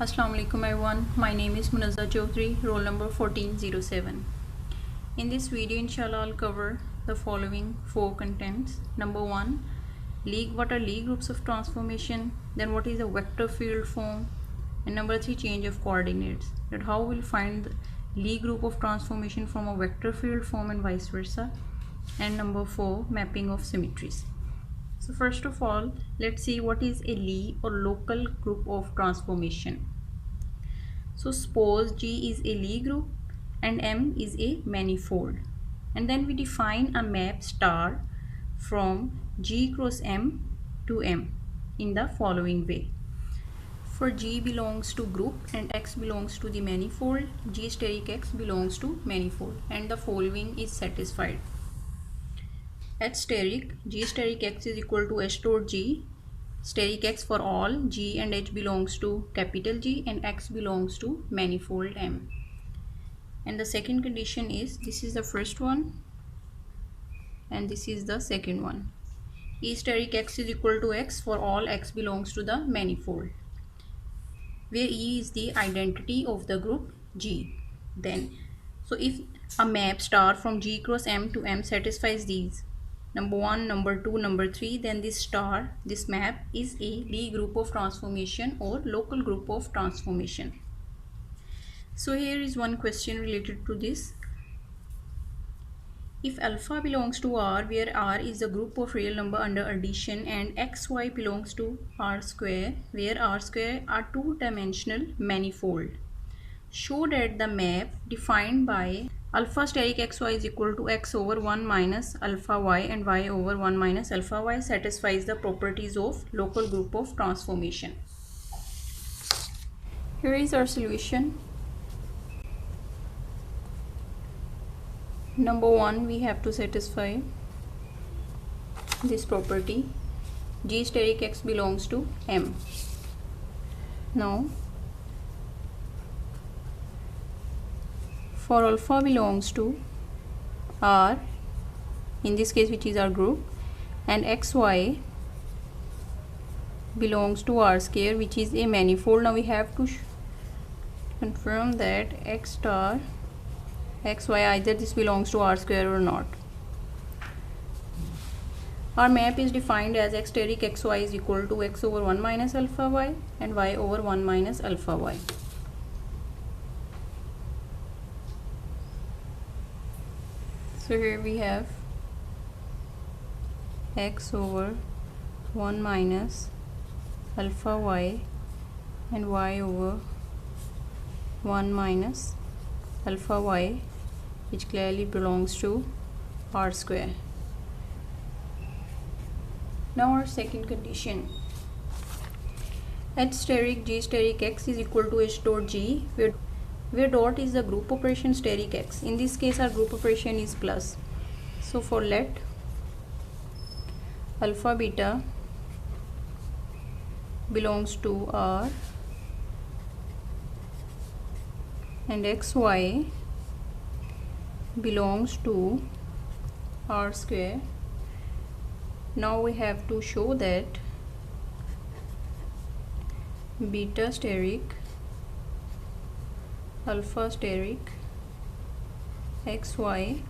Assalamu alaikum everyone. My name is Munazza Chaudhry, roll number 1407. In this video, inshallah, I'll cover the following 4 contents. Number 1, what are Lie groups of transformation? Then what is a vector field form? And number 3, change of coordinates. That how we'll find the Lie group of transformation from a vector field form and vice versa. And number 4, mapping of symmetries. So first of all, let's see what is a Lie or local group of transformation. So suppose G is a Lie group and M is a manifold, and then we define a map star from G cross M to M in the following way. For G belongs to group and X belongs to the manifold, G steric X belongs to manifold, and the following is satisfied. H steric, G steric X is equal to H dot G steric X for all G and H belongs to capital G and X belongs to manifold M. And the second condition is, this is the first one and this is the second one. E steric X is equal to X for all X belongs to the manifold, where E is the identity of the group G. Then, so if a map star from G cross M to M satisfies these, number 1, number 2, number 3, then this star, this map is a Lie group of transformation or local group of transformation. So here is one question related to this. If alpha belongs to R, where R is the group of real number under addition, and XY belongs to R square, where R square are two-dimensional manifold, show that the map defined by alpha steric xy is equal to x over 1 minus alpha y and y over 1 minus alpha y satisfies the properties of local group of transformation. Here is our solution. Number 1, we have to satisfy this property, G steric X belongs to M. Now for alpha belongs to R, in this case which is our group, and XY belongs to R square which is a manifold. Now we have to confirm that X star XY, either this belongs to R square or not. Our map is defined as X steric XY is equal to X over 1 minus alpha Y and Y over 1 minus alpha Y. So here we have X over 1 minus alpha Y and Y over 1 minus alpha Y, which clearly belongs to R square. Now our second condition, H steric G steric X is equal to H dot G, where dot is the group operation steric X. In this case our group operation is plus. So for let alpha beta belongs to R and XY belongs to R square, now we have to show that beta steric alpha steric XY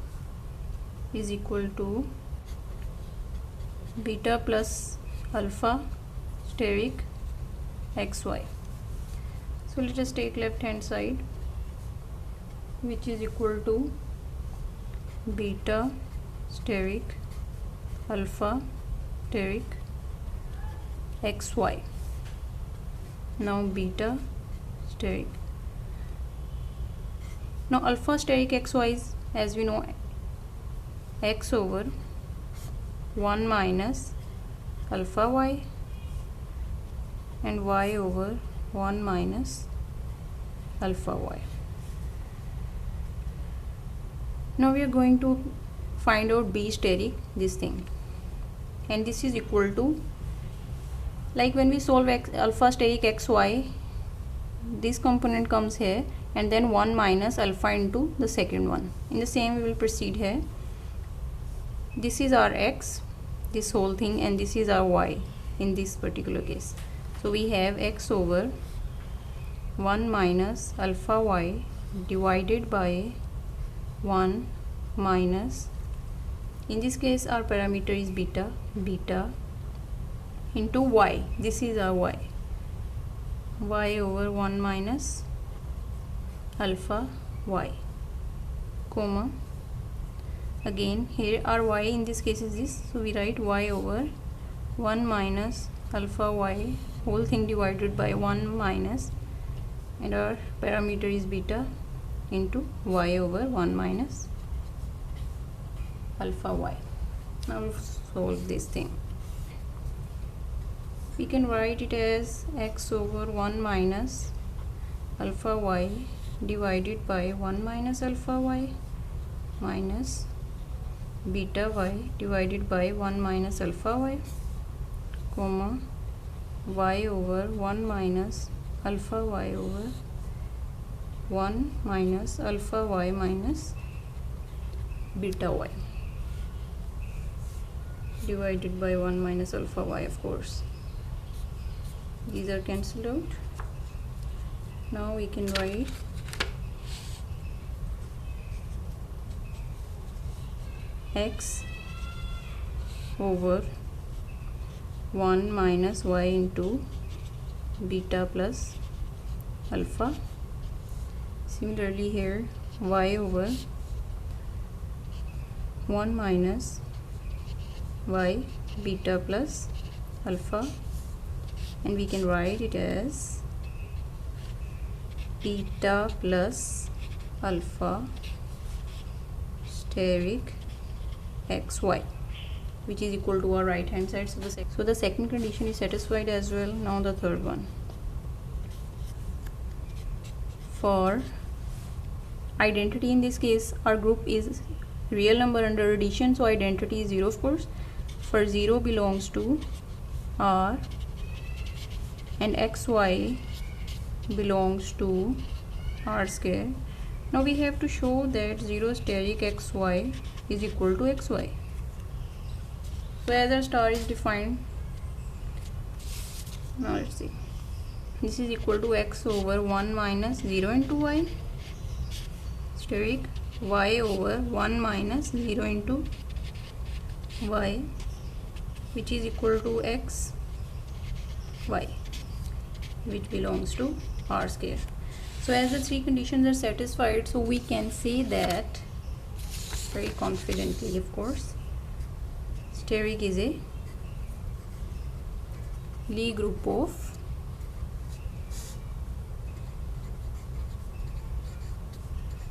is equal to beta plus alpha steric XY. So let us take left hand side, which is equal to beta steric alpha steric XY. Now beta steric. Now alpha steric XY is, as we know, X over 1 minus alpha Y and Y over 1 minus alpha Y. Now we are going to find out B steric, this thing, and this is equal to, like when we solve alpha steric XY, this component comes here and then 1 minus alpha into the second one. In the same we will proceed here. This is our X, this whole thing, and this is our Y in this particular case. So we have x over 1 minus alpha y divided by 1 minus, in this case our parameter is beta into y. This is our y over 1 minus alpha y, comma, again here our y in this case is this, so we write y over 1 minus alpha y whole thing divided by 1 minus, and our parameter is beta, into y over 1 minus alpha y. Now we'll solve this thing. We can write it as x over 1 minus alpha y divided by 1 minus alpha y minus beta y divided by 1 minus alpha y, comma, y over 1 minus alpha y over 1 minus alpha y minus beta y divided by 1 minus alpha y, of course. These are cancelled out. Now we can write x over 1 minus y into beta plus alpha. Similarly here y over 1 minus y beta plus alpha, and we can write it as beta plus alpha steric xy, which is equal to our right hand side. So the second condition is satisfied as well. Now the third one. For identity, in this case our group is real number under addition, so identity is 0, of course. For 0 belongs to R and xy belongs to R square. Now we have to show that 0 steric xy is equal to xy. So as our star is defined, now let's see, this is equal to x over 1 minus 0 into y steric y over 1 minus 0 into y, which is equal to x y, which belongs to R square. So as the three conditions are satisfied, so we can say that very confidently, of course, steric is a Lie group of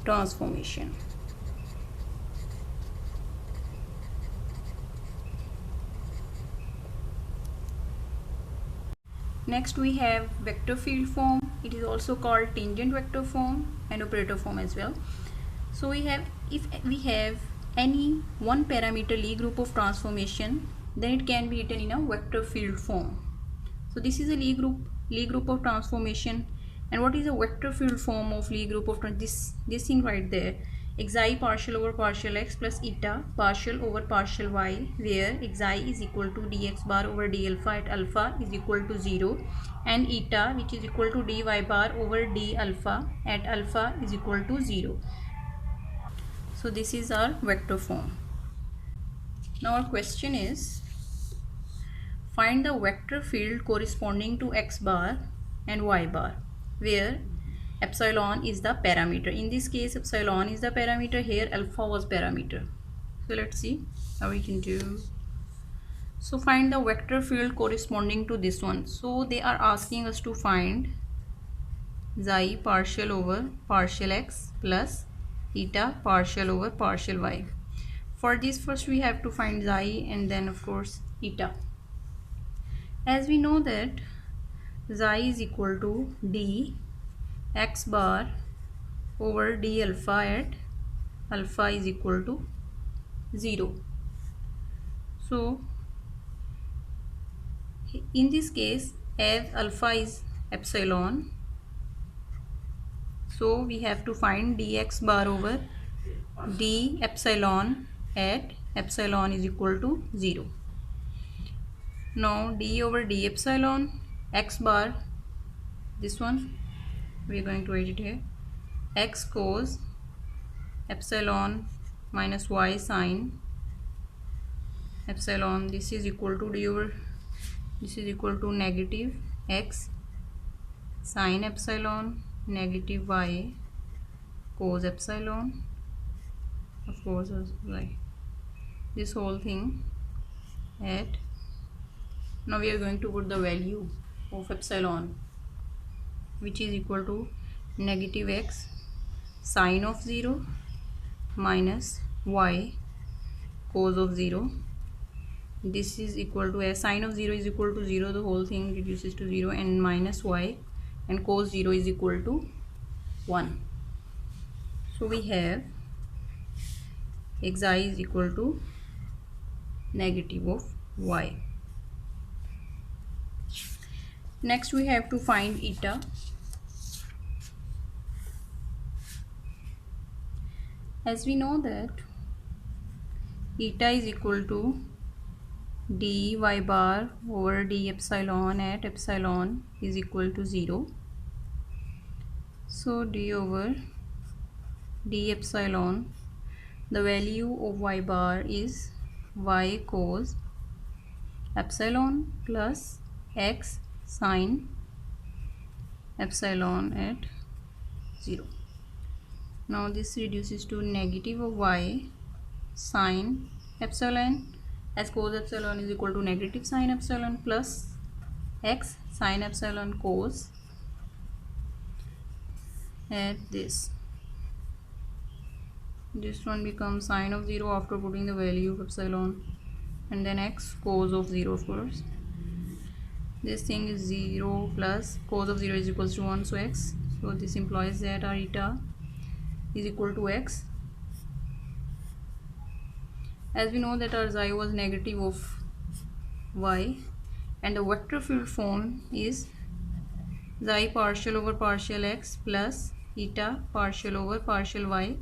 transformation. Next we have vector field form. It is also called tangent vector form and operator form as well. So we have, if we have any one parameter Lie group of transformation, then it can be written in a vector field form. So this is a Lie group of transformation. And what is a vector field form of Lie group of this thing right there? Xi partial over partial x plus eta partial over partial y, where xi is equal to dx bar over d alpha at alpha is equal to 0, and eta, which is equal to dy bar over d alpha at alpha is equal to 0. So this is our vector form. Now our question is, find the vector field corresponding to x bar and y bar, where epsilon is the parameter. In this case epsilon is the parameter, here alpha was parameter. So let's see how we can do. So find the vector field corresponding to this one. So they are asking us to find xi partial over partial x plus eta partial over partial y. For this, first we have to find xi and then of course eta. As we know that xi is equal to d x bar over d alpha at alpha is equal to 0. So in this case, as alpha is epsilon, so we have to find dx bar over d epsilon at epsilon is equal to 0. Now d over d epsilon, x bar, this one we are going to write it here. X cos epsilon minus y sine epsilon, this is equal to negative x sine epsilon negative y cos epsilon, of course, y. This whole thing at, now we are going to put the value of epsilon, which is equal to negative x sine of 0 minus y cos of 0. This is equal to, as sine of 0 is equal to 0, the whole thing reduces to 0, and minus y, and cos 0 is equal to 1. So we have xi is equal to negative of y. Next we have to find eta. As we know that eta is equal to dy bar over d epsilon at epsilon is equal to 0. So d over d epsilon, the value of y bar is y cos epsilon plus x sine epsilon at 0. Now this reduces to negative of y sine epsilon, as cos epsilon is equal to negative sine epsilon, plus x sine epsilon cos at this. This one becomes sine of 0 after putting the value of epsilon, and then x cos of 0, of course. This thing is 0 plus cos of 0 is equals to 1, so x. So this implies that our eta is equal to x. As we know that our xi was negative of y, and the vector field form is xi partial over partial x plus eta partial over partial y.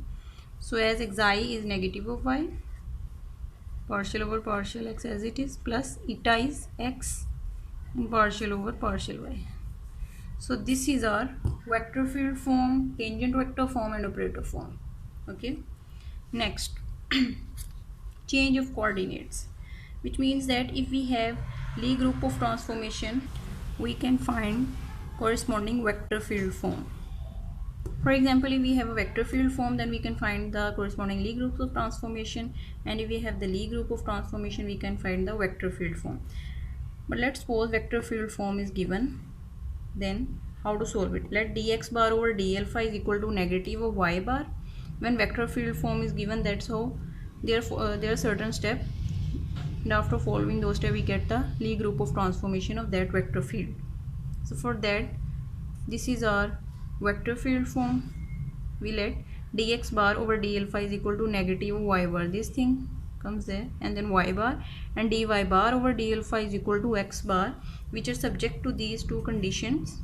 So as xi is negative of y, partial over partial x as it is, plus eta is x and partial over partial y. So this is our vector field form, tangent vector form, and operator form. Okay. Next, change of coordinates, which means that if we have Lie group of transformation, we can find corresponding vector field form. For example, if we have a vector field form, then we can find the corresponding Lie groups of transformation, and if we have the Lie group of transformation, we can find the vector field form. But let's suppose vector field form is given, then how to solve it? Let dx bar over d alpha is equal to negative of y bar. When vector field form is given, that's how there are certain steps, and after following those steps we get the Lie group of transformation of that vector field. So for that, this is our vector field form. We let dx bar over d alpha is equal to negative of y bar, this thing comes there, and then y bar, and dy bar over d alpha is equal to x bar, which are subject to these two conditions.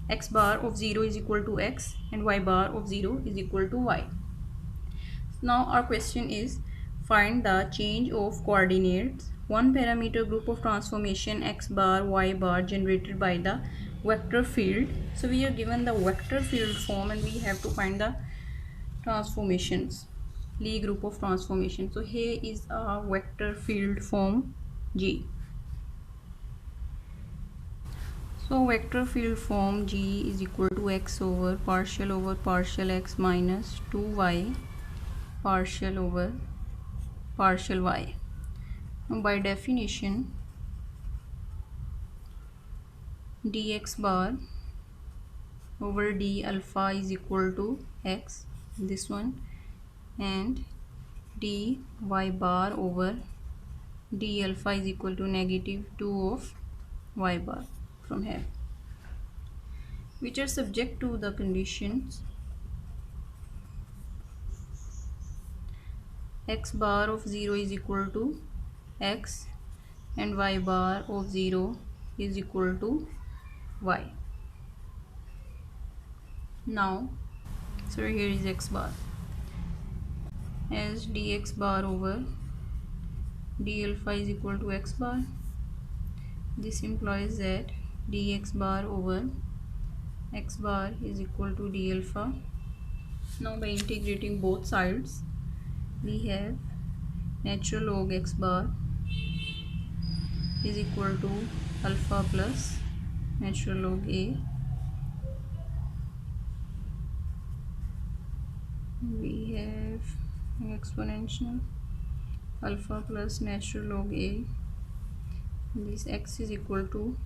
X bar of 0 is equal to x, and y bar of 0 is equal to y. Now our question is, find the change of coordinates, one parameter group of transformation x bar y bar generated by the vector field. So we are given the vector field form, and we have to find the transformations, Lie group of transformation. So here is a vector field form G. So vector field form G is equal to x over partial x minus 2y partial over partial y. Now by definition, dx bar over d alpha is equal to x, this one, and dy bar over d alpha is equal to negative 2 of y bar from here, which are subject to the conditions x bar of 0 is equal to x and y bar of 0 is equal to y. Now, so here is x bar, as dx bar over d alpha is equal to x bar. This implies that dx bar over x bar is equal to d alpha. Now by integrating both sides, we have natural log x bar is equal to alpha plus natural log a. We have exponential alpha plus natural log a. This x is equal to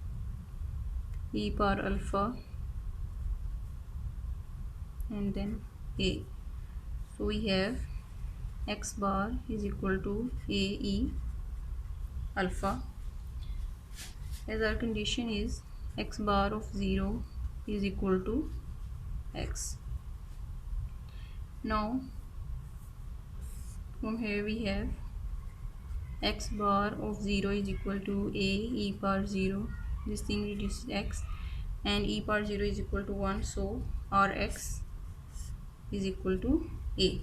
e power alpha and then a. So we have x bar is equal to a e alpha, as our condition is x bar of 0 is equal to x. Now from here we have x bar of 0 is equal to a e power 0. This thing reduces x, and e power 0 is equal to 1, so our x is equal to a.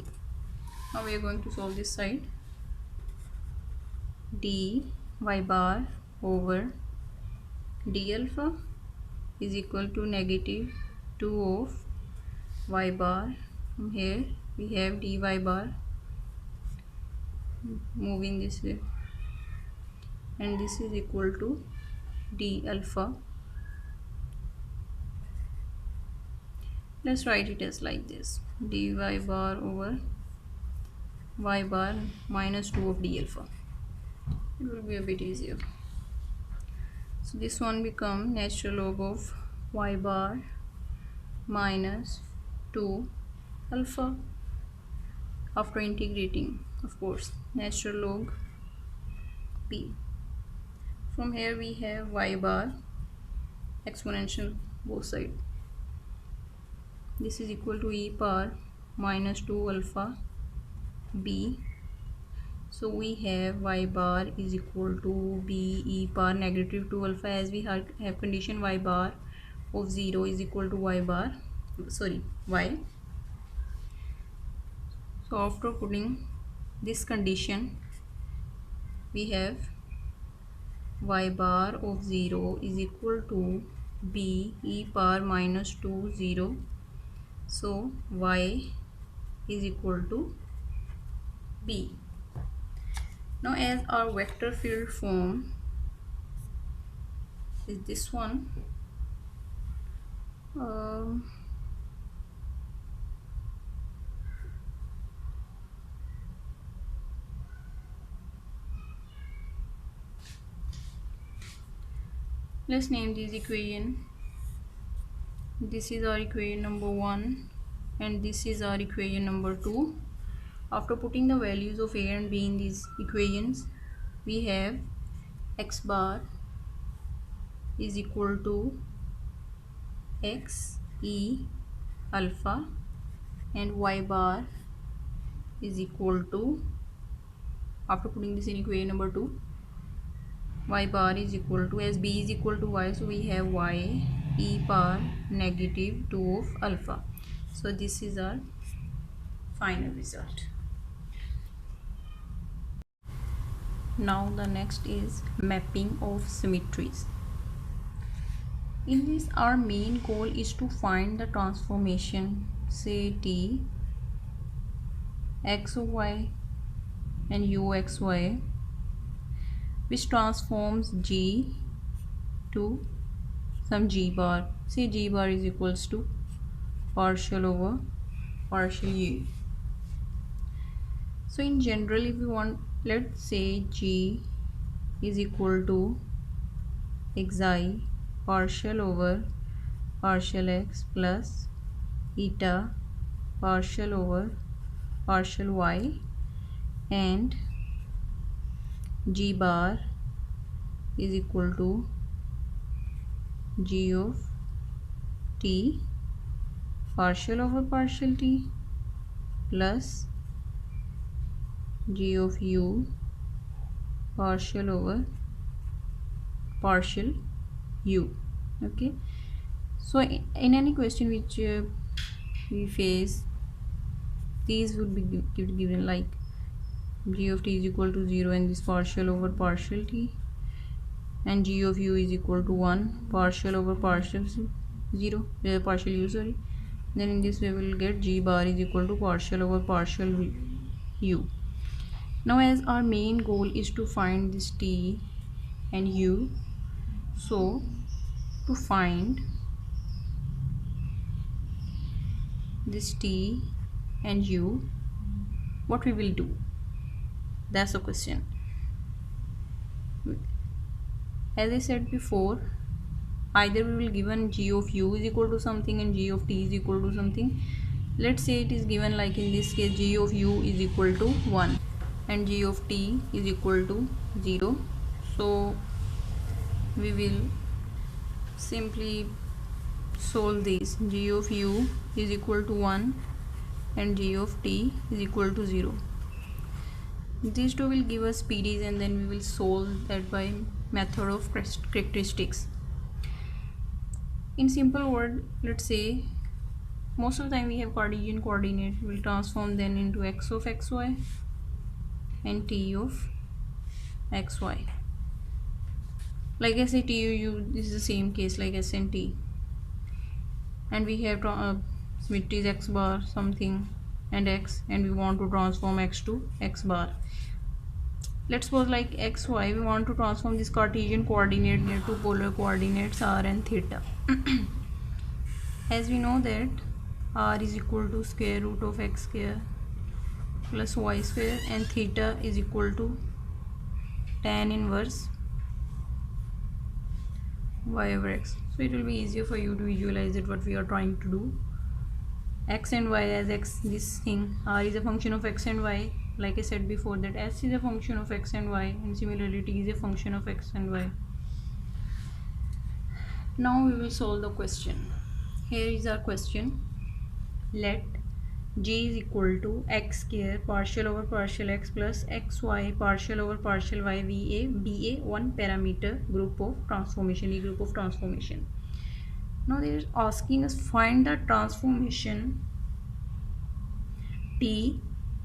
Now we are going to solve this side. D y bar over d alpha is equal to negative 2 of y bar. From here we have dy bar moving this way, and this is equal to d alpha. Let's write it as like this: dy bar over y bar minus 2 of d alpha. It will be a bit easier. So this one become natural log of y bar minus 2 alpha after integrating, of course, natural log p. From here we have y bar exponential both sides. This is equal to e power minus 2 alpha b. So we have y bar is equal to b e power negative 2 alpha, as we have condition y bar of 0 is equal to y. So after putting this condition, we have y bar of 0 is equal to b e power minus 2 0. So y is equal to b. Now as our vector field form is this one, let's name this equation. This is our equation number 1 and this is our equation number 2. After putting the values of a and b in these equations, we have x bar is equal to x e alpha and y bar is equal to, after putting this in equation number 2, y bar is equal to, as b is equal to y, so we have y e power negative 2 of alpha. So this is our final result. Now the next is mapping of symmetries. In this, our main goal is to find the transformation, say T x of y and u x y, which transforms G to some G bar. Say G bar is equals to partial over partial u. So in general, if we want, let's say G is equal to xi partial over partial x plus eta partial over partial y, and G bar is equal to G of t partial over partial t plus G of u partial over partial u. Okay, so in any question which we face, these would be given like G of t is equal to 0 and this partial over partial t, and G of u is equal to 1 partial over partial 0, partial u, sorry. Then in this way we will get g bar is equal to partial over partial u. Now as our main goal is to find this t and u, so to find this t and u, what we will do? That's the question. As I said before, either we will given g of u is equal to something and g of t is equal to something. Let's say it is given like in this case g of u is equal to 1 and g of t is equal to 0. So we will simply solve this. G of u is equal to 1 and g of t is equal to 0. These two will give us PDs and then we will solve that by method of characteristics. In simple word, let's say most of the time we have Cartesian coordinate, we will transform then into x of xy and t of xy. Like I say tu, this is the same case like s and t, and we have which is x bar something and x, and we want to transform x to x bar. Let's suppose like xy, we want to transform this Cartesian coordinate near to polar coordinates r and theta. As we know that r is equal to square root of x square plus y square and theta is equal to tan inverse y over x. So it will be easier for you to visualize it what we are trying to do. X and y as x, this thing r is a function of x and y, like I said before that s is a function of x and y, and similarly t is a function of x and y. Now we will solve the question. Here is our question. Let g is equal to x square partial over partial x plus xy partial over partial y be a one parameter group of transformation, a group of transformation. Now they are asking us find the transformation t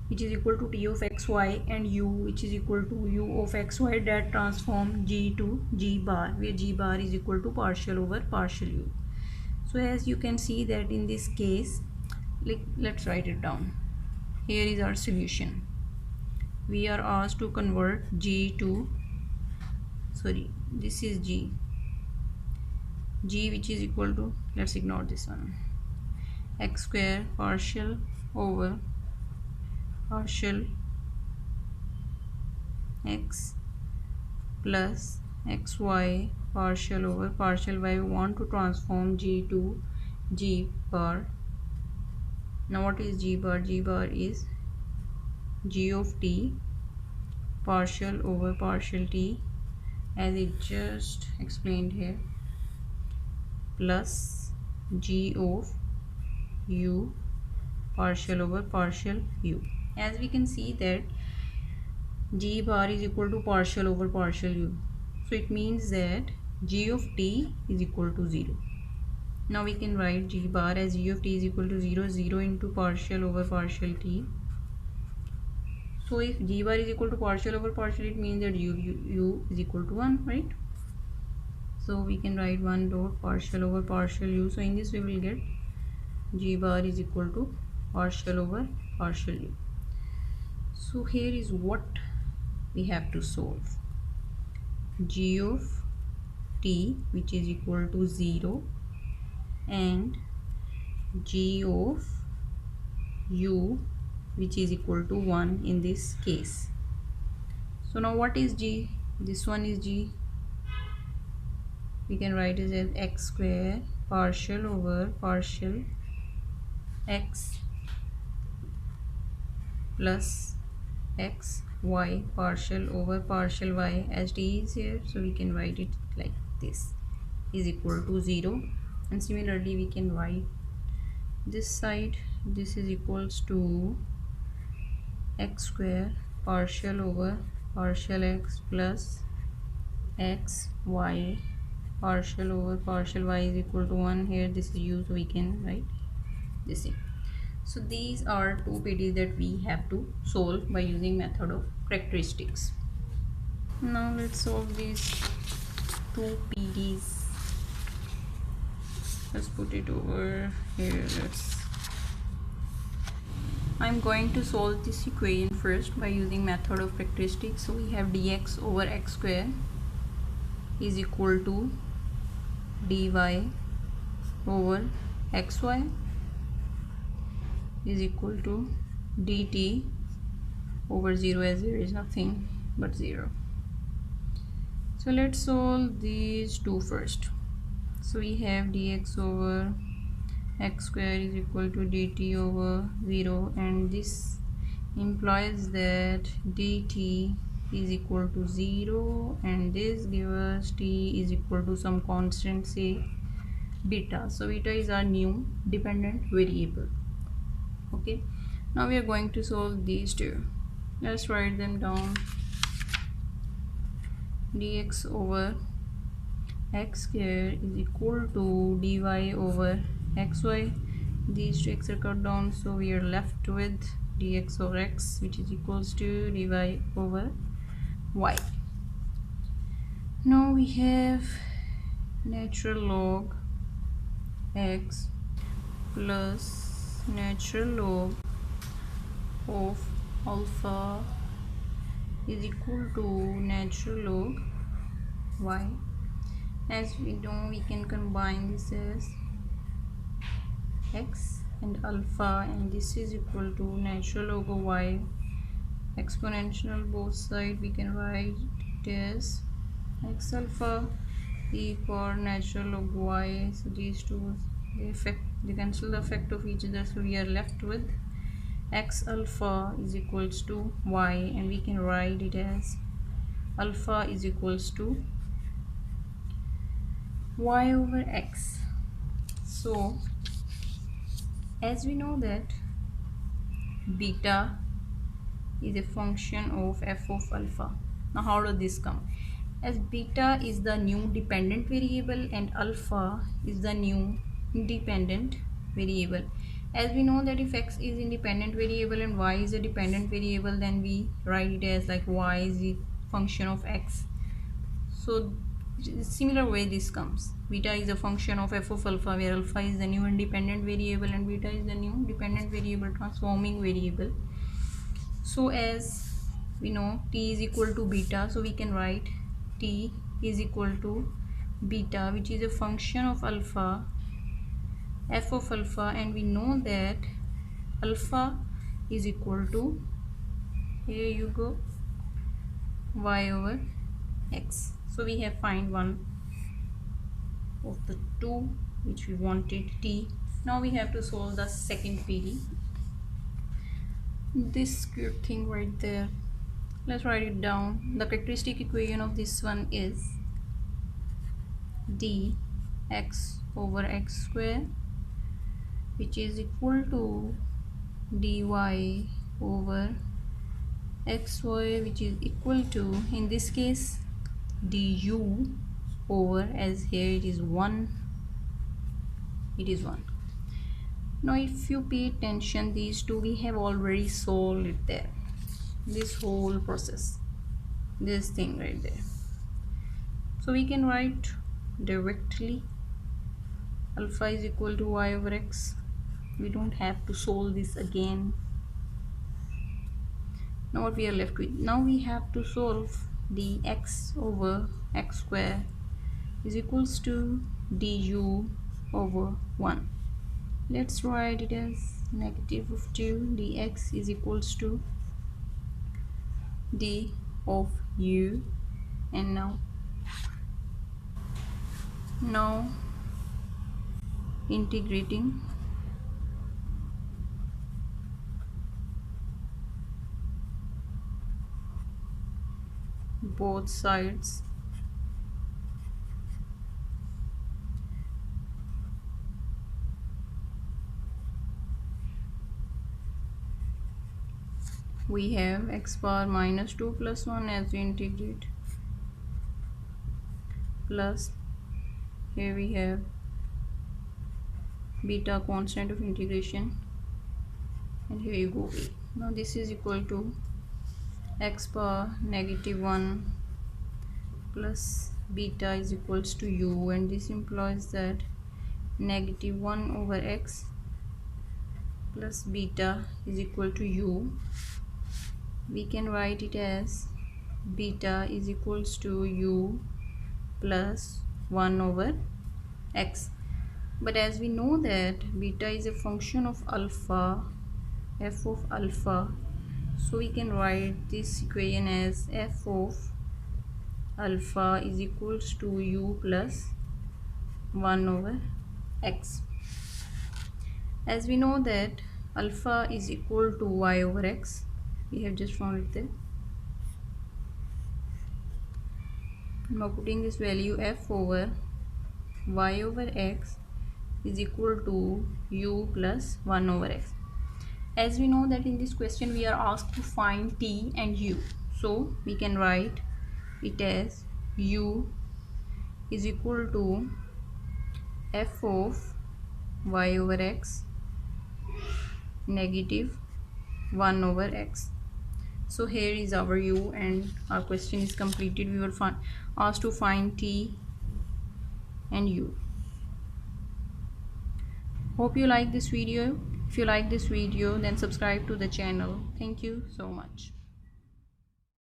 which is equal to t of xy and u which is equal to u of xy that transform g to g bar, where g bar is equal to partial over partial u. So as you can see that in this case, let's write it down. Here is our solution. We are asked to convert g to, sorry, this is g which is equal to, let's ignore this one, x square partial over partial x plus xy partial over partial y. We want to transform g to g bar. Now what is g bar? G bar is g of t partial over partial t as it just explained here plus g of u partial over partial u. As we can see that g bar is equal to partial over partial u, so it means that g of t is equal to 0. Now we can write g bar as g of t is equal to 0, 0 into partial over partial t. So if g bar is equal to partial over partial, it means that u is equal to 1, right? So we can write 1 dot partial over partial u. So in this we will get g bar is equal to partial over partial u. So here is what we have to solve. G of t which is equal to 0 and g of u which is equal to 1 in this case. So now what is g? This one is g. We can write it as x square partial over partial x plus x y partial over partial y, as t is here, so we can write it like this, is equal to 0. And similarly we can write this side, this is equals to x square partial over partial x plus x y partial over partial y is equal to 1. Here this is u, so we can write this thing. So these are two PDs that we have to solve by using method of characteristics. Now let's solve these two PDs. let's put it over here. I'm going to solve this equation first by using method of characteristics. So we have dx over x square is equal to dy over xy is equal to dt over 0, as there is nothing but 0. So let's solve these two first. So we have dx over x square is equal to dt over 0, and this implies that dt is equal to 0, and this gives us t is equal to some constant, say beta. So beta is our new dependent variable. Okay, now we are going to solve these two. Let's write them down. Dx over x square is equal to dy over xy. These two x are cut down, so we are left with dx over x, which is equals to dy over y. Now we have natural log x plus natural log of alpha is equal to natural log y. As we know, we can combine this as x and alpha, and this is equal to natural log of y exponential both sides. We can write it as x alpha equal natural log y. So these two they cancel the effect of each other, so we are left with x alpha is equals to y, and we can write it as alpha is equals to y over x. So as we know that beta is a function of f of alpha. Now how does this come? As beta is the new dependent variable and alpha is the new independent variable. As we know that if x is independent variable and y is a dependent variable, then we write it as like y is the function of x. So similar way this comes. Beta is a function of f of alpha, where alpha is the new independent variable and beta is the new dependent variable, transforming variable. So as we know t is equal to beta, so we can write t is equal to beta, which is a function of alpha, f of alpha, and we know that alpha is equal to, here you go, y over x. So we have find one of the two which we wanted, t. Now we have to solve the second PD. This cute thing right there, let's write it down. The characteristic equation of this one is dx over x square, which is equal to dy over xy, which is equal to, in this case, du over, as here it is 1, it is 1. Now if you pay attention, these two we have already solved it there, this whole process, this thing right there. So we can write directly alpha is equal to y over x. We don't have to solve this again. Now what we are left with, now we have to solve dx over x square is equals to du over 1. Let's write it as negative of 2 dx is equals to d of u, and now integrating both sides. We have x power minus 2 plus 1 as we integrate, plus here we have beta constant of integration, and here you go a. Now this is equal to x power negative 1 plus beta is equals to u, and this implies that negative 1 over x plus beta is equal to u. We can write it as beta is equals to u plus 1 over x. But as we know that beta is a function of alpha, f of alpha, so we can write this equation as f of alpha is equals to u plus 1 over x. As we know that alpha is equal to y over x, we have just found it there. Now putting this value f over y over x is equal to u plus 1 over x. As we know that in this question we are asked to find t and u, so we can write it as u is equal to f of y over x negative 1 over x. So here is our u and our question is completed. We were asked to find t and u. Hope you like this video. If you like this video, then subscribe to the channel. Thank you so much.